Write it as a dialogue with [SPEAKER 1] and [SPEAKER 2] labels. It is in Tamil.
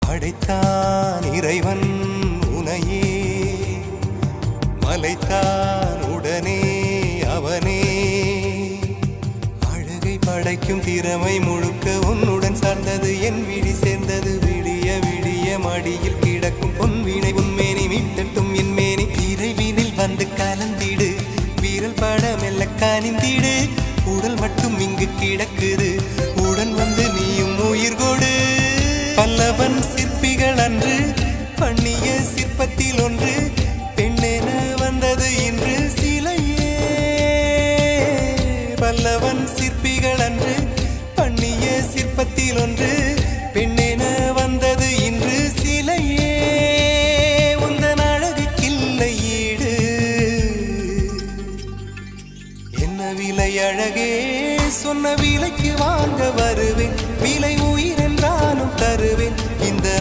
[SPEAKER 1] படைத்தான் இறைவன் உனையே, மலைத்தான் உடனே அவனே. அழகை படைக்கும் திறமை முழுக்க உன்னுடன் சார்ந்தது, என் விழி சேர்ந்தது. விடிய விடிய மடியில் கிடக்கும் பொன்வினை உன்மேனி மீட்டட்டும் என் மேனி. இறைவினில் வந்து கலந்திடு, வீரல் பட மெல்ல கனிந்திடு. உடல் மட்டும் இங்கு கிடக்குது, உடன் வந்து நீயும் உயிர் கொடு. பல்லவன் சிற்பிகள் அன்று பண்ணிய சிற்பத்தில் ஒன்று, பெண்ணென வந்தது இன்று.